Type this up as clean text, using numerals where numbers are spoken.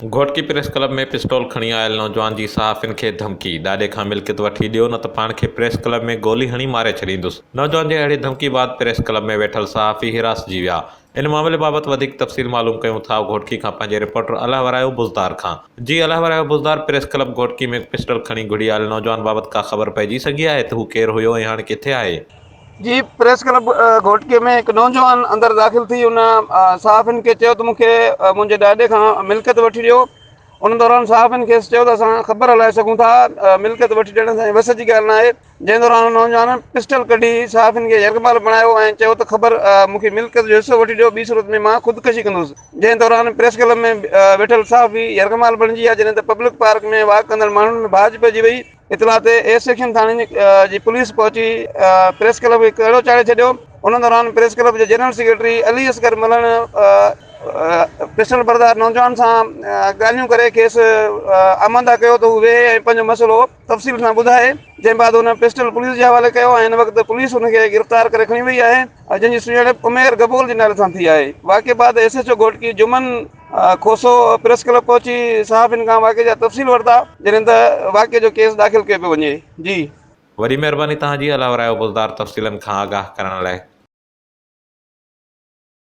Ghotki press club में pistol खणी आयल नौजवान जी सहाफ़िन खे धमकी। ॾाॾे खां मिल्कियत वठी ॾियो न त पाण खे प्रेस क्लब में गोली हणी मारे छॾींदुसि। नौजवान जी अहिड़ी धमकी बाद प्रेस क्लब में वेठल सहाफ़ी हिरासजी विया। इन मामले बाबति वधीक तफ़सील मालूम कयूं था घोटकी खां पंहिंजे रिपोर्टर अलहवरायो बुज़दार खां। जी अलहवरायो बुज़दार, प्रेस क्लब घोटकी में पिस्टल खणी घुड़ी आयल नौजवान बाबति का ख़बर पइजी सघी आहे त हू केरु हुयो ऐं हाणे किथे आहे? जी, प्रेस क्लब घोटकीअ में हिकु नौजवान अंदरि दाख़िल थी उन सहाफ़िन खे चयो त मूंखे मुंहिंजे ॾाॾे खां मिल्कियत वठी ॾियो। उन दौरान सहाफ़िन खे चयो त असां ख़बर हलाए सघूं था, मिल्कियत वठी ॾियण सां वस जी ॻाल्हि न आहे। जंहिं दौरान नौजवान पिस्टल कढी सहाफ़िन खे यरगमाल बणायो ऐं चयो त ख़बर मूंखे मिल्कियत जो हिसो वठी ॾियो, ॿी सूरत में मां ख़ुदकशी कंदुसि। जंहिं दौरान प्रेस क्लब में वेठल सहाफ़ी यरगमाल बणिजी विया, जॾहिं त पब्लिक पार्क में वाक कंदड़ माण्हुनि में बाज पइजी वई। इतला ते ए सेक्शन थाणे जी पुलिस पहुची प्रेस क्लब खे कहिड़ो चाढ़े छॾियो। उन दौरान प्रेस क्लब जे जनरल सेक्रेटरी अली असगर मलन पिस्टल बरदार नौजवान सां ॻाल्हियूं करे खेसि आमंदा कयो त हू वेहे ऐं पंहिंजो मसइलो तफ़सील सां ॿुधाए। जंहिं बाद हुन पिस्टल पुलिस जे हवाले कयो ऐं हिन वक़्तु पुलिस हुनखे गिरफ़्तार करे खणी वई आहे, जंहिंजी सुञाणप उमेर गबोल जे नाले सां थी आहे। वाक़े बाद SHO घोटकी जुमन खोसो प्रेस क्लब पहुची सहाफ़िन खां वाक़े जा तफ़सील वरिता, जॾहिं त वाक़े जो केस दाख़िल कयो पियो वञे। जी वॾी महिरबानी तव्हांजी अलहवरायो बुज़दार तफ़सीलनि खां आगाह करण लाइ।